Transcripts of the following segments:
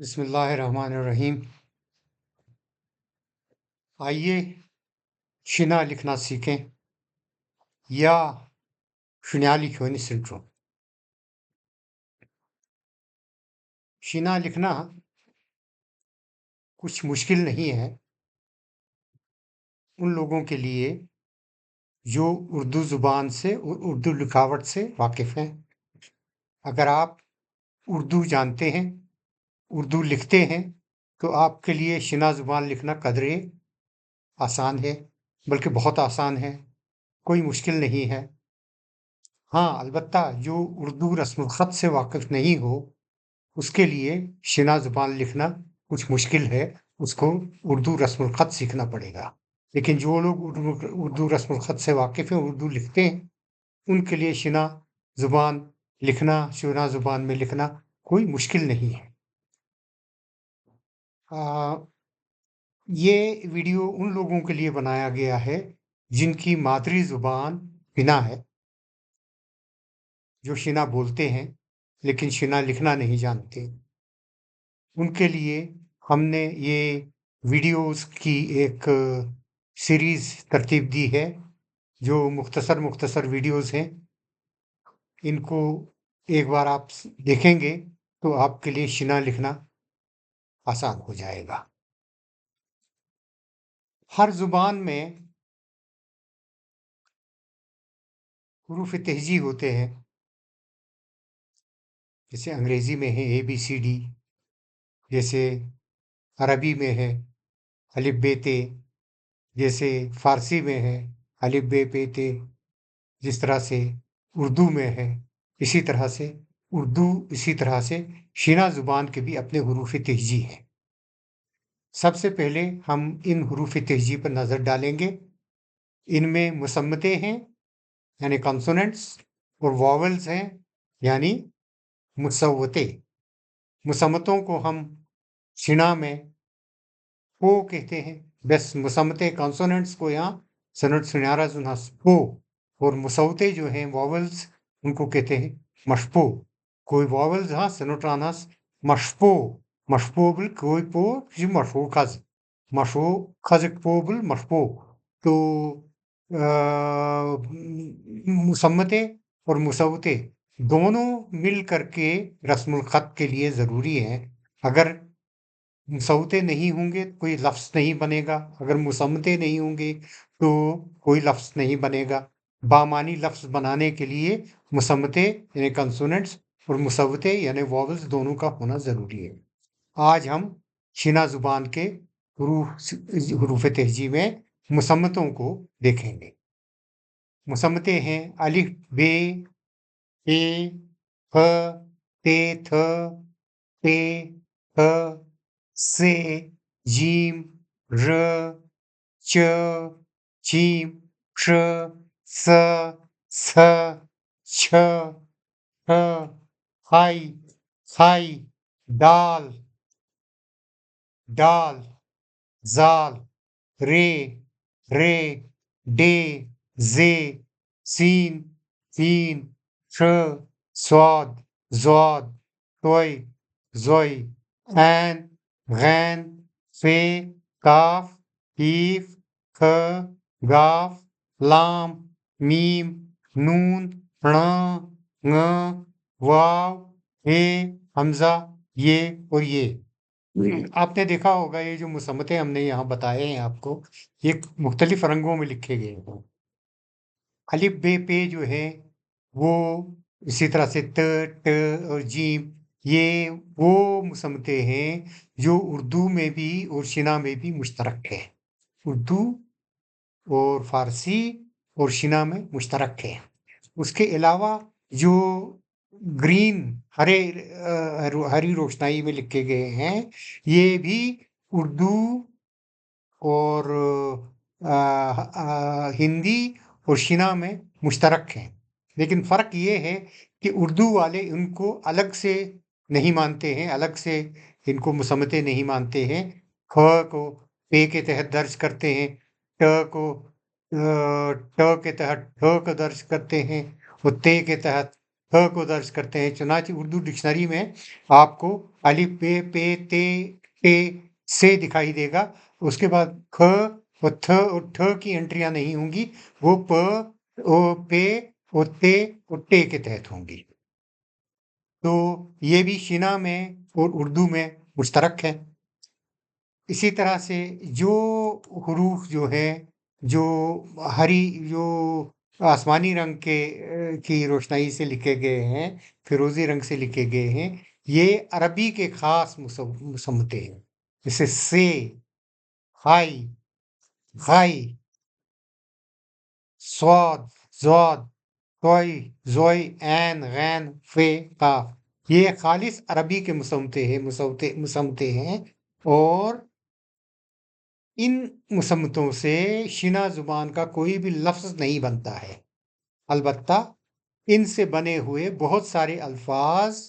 बिस्मिल्लाहिर्रहमानिर्रहीम। आइए शिना लिखना सीखें या शिनाली ख्योनी सिंड्रोम। शिना लिखना कुछ मुश्किल नहीं है उन लोगों के लिए जो उर्दू ज़ुबान से और उर्दू लिखावट से वाकिफ़ हैं। अगर आप उर्दू जानते हैं, उर्दू लिखते हैं, तो आपके लिए शिना ज़ुबान लिखना कदरे आसान है, बल्कि बहुत आसान है, कोई मुश्किल नहीं है। हाँ, अलबत्ता जो उर्दू रस्म ख़त से वाकिफ़ नहीं हो, उसके लिए शिना ज़ुबान लिखना कुछ मुश्किल है, उसको उर्दू रस्मुल ख़त सीखना पड़ेगा। लेकिन जो लोग उर्दू रस्मुल ख़त से वाकिफ़ हैं, उर्दू लिखते हैं, उनके लिए शिना ज़ुबान लिखना, शिना ज़ुबान में लिखना कोई मुश्किल नहीं है। ये वीडियो उन लोगों के लिए बनाया गया है, जिनकी मादरी ज़ुबान शिना है, जो शिना बोलते हैं, लेकिन शिना लिखना नहीं जानते। उनके लिए हमने ये वीडियोस की एक सीरीज़ तरतीब दी है, जो मुख्तसर वीडियोस हैं। इनको एक बार आप देखेंगे तो आपके लिए शिना लिखना आसान हो जाएगा। हर ज़ुबान में हुरूफ तहजी होते हैं, जैसे अंग्रेज़ी में है ABCD, जैसे अरबी में है अलिफ बे ते, जैसे फ़ारसी में है अलिफ बे पे ते, जिस तरह से उर्दू में है, इसी तरह से शिना ज़ुबान के भी अपने हुरूफ तहजी हैं। सबसे पहले हम इन हुरूफ तहजी पर नज़र डालेंगे। इनमें मुसम्मतें हैं, यानी कॉन्सोनेंट्स, और वॉवल्स हैं, यानी मुसव्वतें। मुसम्मतों को हम शिना में पो कहते हैं। बस मुसम्मतें कॉन्सोनेंट्स को यहाँ सनट सुन्यारा जुनास पो, और मुसव्वतें जो हैं वॉवल्स, उनको कहते हैं मशपो। कोई वॉवल्स हाँ सनोट्रानास मशपो, मशपोबल कोई पो जी मशो खज पोबल मशपो। तो मुसम्मतें और मुसव्वतें दोनों मिल करके रस्मुल खत के लिए ज़रूरी हैं। अगर मुसव्वतें नहीं होंगे तो कोई लफ्ज़ नहीं बनेगा, अगर मुसम्मतें नहीं होंगे तो कोई लफ्ज़ नहीं बनेगा। बामानी लफ्ज़ बनाने के लिए मुसम्मतें यानी कंसोनेंट्स और मुसव्वतें यानी वॉवल्स दोनों का होना ज़रूरी है। आज हम शिना ज़ुबान के हुरूफ तहजी में मुसम्मतों को देखेंगे। मुसम्मतें हैं अलिफ बे पे फ ते थ पे ह से जीम र च छीम श स स छ ठ खाई खाई दाल डाल जाल रे रे डे जे सीन फीन श स्वाद ज़्वाद तोय ज़ोय ऐन गैन फे काफ कीफ ख गाफ लाम मीम नून ण ङ वाव हे हमजा ये और ये। आपने देखा होगा ये जो मुसम्मतें हमने यहाँ बताए हैं आपको, ये मुख्तलिफ रंगों में लिखे गए हैं। अलिफ बे पे जो है वो इसी तरह से त ट और जीम, ये वो मुसम्मतें हैं जो उर्दू में भी और शिना में भी मुश्तरक है। उर्दू और फारसी और शिना में मुश्तरक है। उसके अलावा जो ग्रीन हरी रोशनाई में लिखे गए हैं, ये भी उर्दू और हिंदी और शिना में मुश्तरक हैं। लेकिन फ़र्क ये है कि उर्दू वाले इनको अलग से नहीं मानते हैं, अलग से इनको मुसम्मतें नहीं मानते हैं। ख को पे के तहत दर्ज करते हैं, ट को ट के तहत ठ को दर्ज करते हैं, और ते के तहत ह को दर्ज करते हैं। चुनांचे उर्दू डिक्शनरी में आपको अलिफ, बे, पे, ते, टे, से दिखाई देगा। उसके बाद ख और थ और ठ की एंट्रियां नहीं होंगी, वो प, ओ, पे, ओ, ते और टे के तहत होंगी। तो ये भी शिना में और उर्दू में मुश्तरक है। इसी तरह से जो हुरूफ जो है, जो जो आसमानी रंग के की रोशनाई से लिखे गए हैं, फिरोजी रंग से लिखे गए हैं, ये अरबी के खास मुसम्मते हैं। जैसे से, हाई, गाई, स्वाद, ज़ाद, तोई, ज़ोई, ऐन, गैन, फे, काफ। ये खालिस अरबी के मुसम्मते हैं और इन मुसम्मतों से शिना ज़ुबान का कोई भी लफ्ज़ नहीं बनता है। अलबत्ता इनसे बने हुए बहुत सारे अल्फाज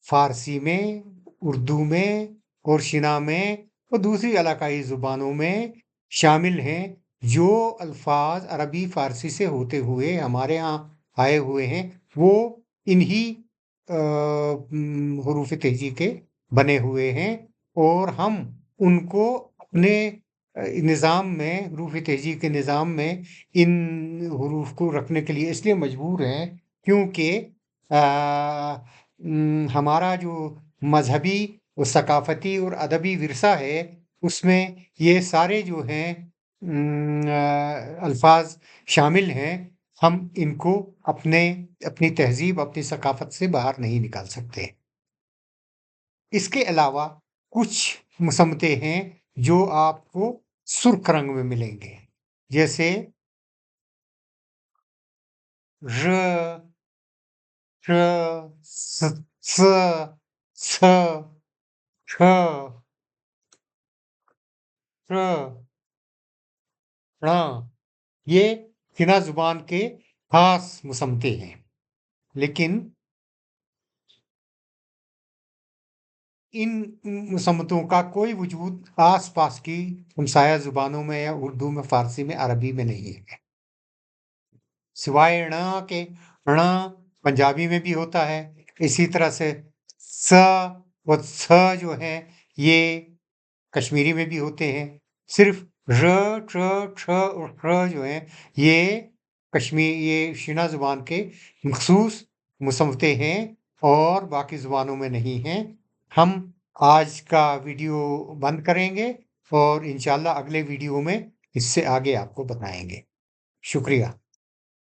फ़ारसी में, उर्दू में और शिना में और दूसरी इलाकाई ज़ुबानों में शामिल हैं, जो अल्फाज अरबी फ़ारसी से होते हुए हमारे यहाँ आए हुए हैं, वो इन्हीं हुरूफ तेजी के बने हुए हैं और हम उनको अपने निज़ाम में, हुरूफ तेजी के निज़ाम में इन हुरूफ को रखने के लिए इसलिए मजबूर हैं क्योंकि हमारा जो मजहबी और सकाफती और अदबी विरसा है, उसमें ये सारे जो हैं अल्फाज शामिल हैं। हम इनको अपनी तहजीब, अपनी सकाफत से बाहर नहीं निकाल सकते। इसके अलावा कुछ मुसम्मते हैं जो आपको सुर्ख रंग में मिलेंगे, जैसे र, श, स, छ, छ, त्र, ण। ये हिना जुबान के खास मुसम्मते हैं, लेकिन इन मुसम्मतों का कोई वजूद आस-पास की हमसाया ज़ुबानों में या उर्दू में, फ़ारसी में, अरबी में नहीं है। सिवाय ण के, ण पंजाबी में भी होता है। इसी तरह से स व स जो हैं, ये कश्मीरी में भी होते हैं। सिर्फ र, ट, ठ और ठ जो हैं, ये शिना ज़ुबान के मखसूस मुसम्मते हैं और बाकी ज़ुबानों में नहीं हैं। हम आज का वीडियो बंद करेंगे और इंशाअल्लाह अगले वीडियो में इससे आगे आपको बताएँगे। शुक्रिया।